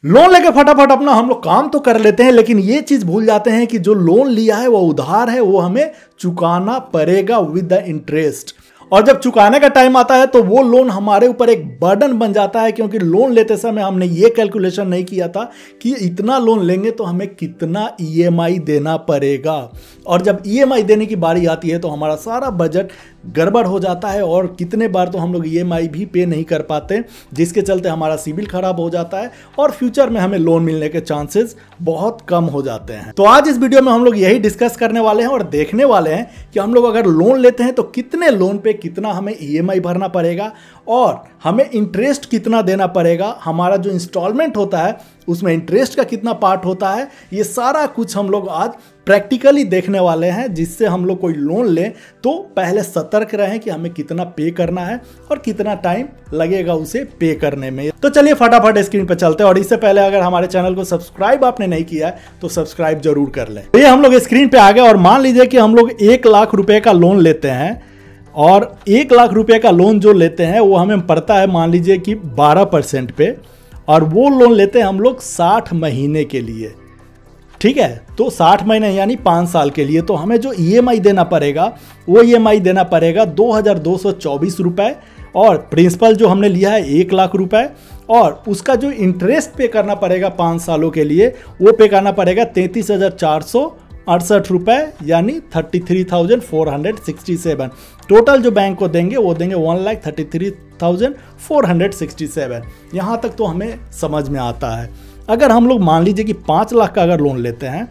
Loan लेके फटाफट अपना हम लोग काम तो कर लेते हैं, लेकिन ये चीज भूल जाते हैं कि जो लोन लिया है वो उधार है, वो हमें चुकाना पड़ेगा विद द इंटरेस्ट। और जब चुकाने का टाइम आता है तो वो लोन हमारे ऊपर एक बर्डन बन जाता है, क्योंकि लोन लेते समय हमने ये कैलकुलेशन नहीं किया था कि इतना लोन लेंगे तो हमें कितना ईएमआई देना पड़ेगा। और जब ईएमआई देने की बारी आती है तो हमारा सारा बजट गड़बड़ हो जाता है और कितने बार तो हम लोग ईएमआई भी पे नहीं कर पाते, जिसके चलते हमारा सिबिल खराब हो जाता है और फ्यूचर में हमें लोन मिलने के चांसेस बहुत कम हो जाते हैं। तो आज इस वीडियो में हम लोग यही डिस्कस करने वाले हैं और देखने वाले हैं कि हम लोग अगर लोन लेते हैं तो कितने लोन पे कितना हमें ईएमआई भरना पड़ेगा और हमें इंटरेस्ट कितना देना पड़ेगा, हमारा जो इंस्टॉलमेंट होता है उसमें इंटरेस्ट का कितना पार्ट होता है। ये सारा कुछ हम लोग आज प्रैक्टिकली देखने वाले हैं, जिससे हम लोग कोई लोन लें तो पहले सतर्क रहें कि हमें कितना पे करना है और कितना टाइम लगेगा उसे पे करने में। तो चलिए फटाफट स्क्रीन पर चलते हैं, और इससे पहले अगर हमारे चैनल को सब्सक्राइब आपने नहीं किया है तो सब्सक्राइब जरूर कर लें। तो ये हम लोग स्क्रीन पे आ गए और मान लीजिए कि हम लोग 1 लाख रुपए का लोन लेते हैं, और 1 लाख रुपए का लोन जो लेते हैं वो हमें पड़ता है मान लीजिए कि 12% पे, और वो लोन लेते हैं हम लोग 60 महीने के लिए। ठीक है, तो 60 महीने यानी 5 साल के लिए। तो हमें जो ईएमआई देना पड़ेगा वो ईएमआई देना पड़ेगा 2224 रुपए, और प्रिंसिपल जो हमने लिया है 1 लाख रुपए, और उसका जो इंटरेस्ट पे करना पड़ेगा 5 सालों के लिए वो पे करना पड़ेगा 33,468 रुपए, यानी 33,467। टोटल जो बैंक को देंगे वो देंगे 1,33,467। यहाँ तक तो हमें समझ में आता है। अगर हम लोग मान लीजिए कि 5 लाख का अगर लोन लेते हैं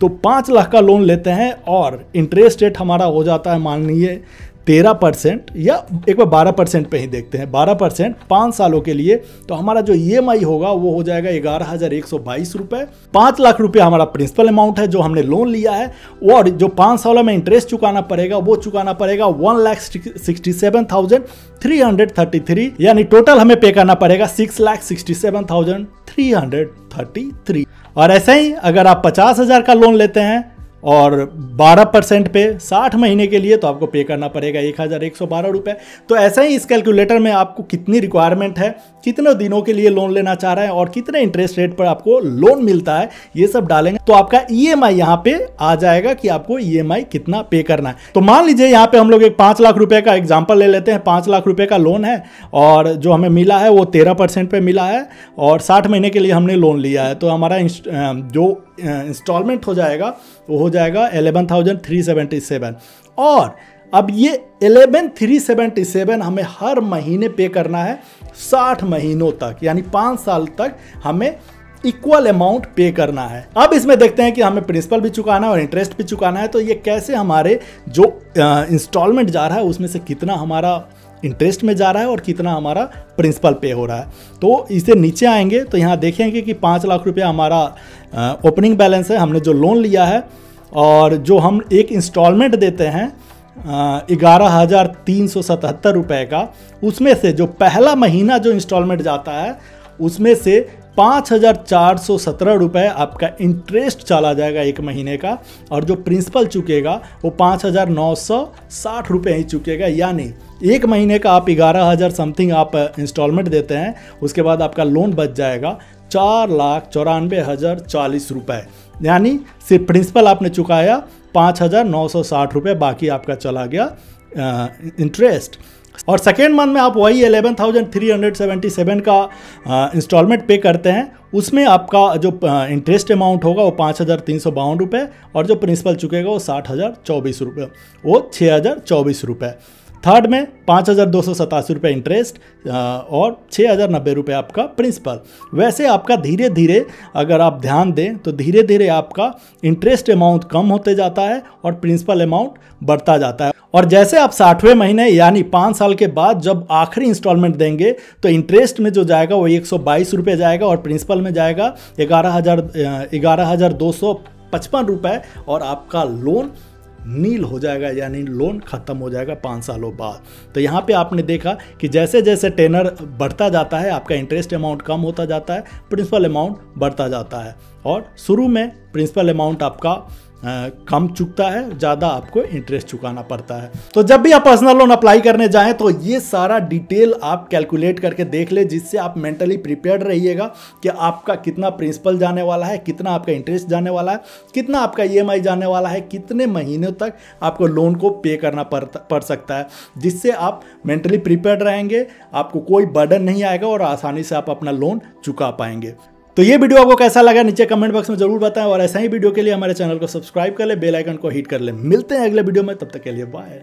तो 5 लाख का लोन लेते हैं और इंटरेस्ट रेट हमारा हो जाता है मान लीजिए 13%, या एक बार 12% पे ही देखते हैं, 12% 5 सालों के लिए। तो हमारा जो ईएमआई होगा वो हो जाएगा 11,122 रुपए। 5 लाख रुपए हमारा प्रिंसिपल अमाउंट है जो हमने लोन लिया है, और जो 5 सालों में इंटरेस्ट चुकाना पड़ेगा वो चुकाना पड़ेगा 1,67,333, यानी टोटल हमें पे करना पड़ेगा 6,67,333। और ऐसे ही अगर आप 50,000 का लोन लेते हैं और 12% पे 60 महीने के लिए, तो आपको पे करना पड़ेगा 1,112 रुपए। तो ऐसा ही इस कैलकुलेटर में आपको कितनी रिक्वायरमेंट है, कितने दिनों के लिए लोन लेना चाह रहे हैं और कितने इंटरेस्ट रेट पर आपको लोन मिलता है, ये सब डालेंगे तो आपका ईएमआई यहाँ पे आ जाएगा कि आपको ईएमआई कितना पे करना है। तो मान लीजिए यहाँ पे हम लोग एक 5 लाख रुपए का एग्जाम्पल ले लेते हैं। 5 लाख रुपए का लोन है और जो हमें मिला है वो 13% पे मिला है, और 60 महीने के लिए हमने लोन लिया है। तो हमारा जो इंस्टॉलमेंट हो जाएगा वो हो जाएगा 11,377। और अब ये 11,377 हमें हर महीने पे करना है 60 महीनों तक, यानी 5 साल तक हमें इक्वल अमाउंट पे करना है। अब इसमें देखते हैं कि हमें प्रिंसिपल भी चुकाना है और इंटरेस्ट भी चुकाना है। तो ये कैसे हमारे जो इंस्टॉलमेंट जा रहा है उसमें से कितना हमारा इंटरेस्ट में जा रहा है और कितना हमारा प्रिंसिपल पे हो रहा है। तो इसे नीचे आएंगे तो यहाँ देखेंगे कि 5 लाख रुपया हमारा ओपनिंग बैलेंस है, हमने जो लोन लिया है, और जो हम एक इंस्टॉलमेंट देते हैं 11,377 रुपए का, उसमें से जो पहला महीना जो इंस्टॉलमेंट जाता है उसमें से 5,417 रुपए आपका इंटरेस्ट चला जाएगा 1 महीने का, और जो प्रिंसिपल चुकेगा वो 5,960 रुपए ही चुकेगा। यानी 1 महीने का आप 11,000 समथिंग आप इंस्टॉलमेंट देते हैं, उसके बाद आपका लोन बच जाएगा 4,94,040 रुपए, यानी सिर्फ प्रिंसिपल आपने चुकाया 5,960 रुपए, बाकी आपका चला गया इंटरेस्ट। और सेकेंड मंथ में आप वही 11,377 का इंस्टॉलमेंट पे करते हैं, उसमें आपका जो इंटरेस्ट अमाउंट होगा वो 5,352 रुपये, और जो प्रिंसिपल चुकेगा वो 60,024 रुपये, वो 6,024 रुपये। थर्ड में 5,287 रुपये इंटरेस्ट और 6,090 रुपये आपका प्रिंसिपल। वैसे आपका धीरे धीरे अगर आप ध्यान दें तो धीरे धीरे आपका इंटरेस्ट अमाउंट कम होते जाता है और प्रिंसिपल अमाउंट बढ़ता जाता है। और जैसे आप 60वें महीने यानी 5 साल के बाद जब आखिरी इंस्टॉलमेंट देंगे तो इंटरेस्ट में जो जाएगा वो 122 रुपये जाएगा, और प्रिंसिपल में जाएगा 11,255 रुपये, और आपका लोन नील हो जाएगा, यानी लोन खत्म हो जाएगा 5 सालों बाद। तो यहाँ पे आपने देखा कि जैसे जैसे टेनर बढ़ता जाता है आपका इंटरेस्ट अमाउंट कम होता जाता है, प्रिंसिपल अमाउंट बढ़ता जाता है, और शुरू में प्रिंसिपल अमाउंट आपका कम चुकता है, ज़्यादा आपको इंटरेस्ट चुकाना पड़ता है। तो जब भी आप पर्सनल लोन अप्लाई करने जाएं तो ये सारा डिटेल आप कैलकुलेट करके देख ले, जिससे आप मेंटली प्रिपेयर्ड रहिएगा कि आपका कितना प्रिंसिपल जाने वाला है, कितना आपका इंटरेस्ट जाने वाला है, कितना आपका EMI जाने वाला है, कितने महीनों तक आपको लोन को पे करना पड़ सकता है, जिससे आप मेंटली प्रिपेयर्ड रहेंगे, आपको कोई बर्डन नहीं आएगा और आसानी से आप अपना लोन चुका पाएंगे। तो ये वीडियो आपको कैसा लगा नीचे कमेंट बॉक्स में जरूर बताएं, और ऐसा ही वीडियो के लिए हमारे चैनल को सब्सक्राइब कर ले, बेल आइकन को हिट कर ले। मिलते हैं अगले वीडियो में, तब तक के लिए बाय।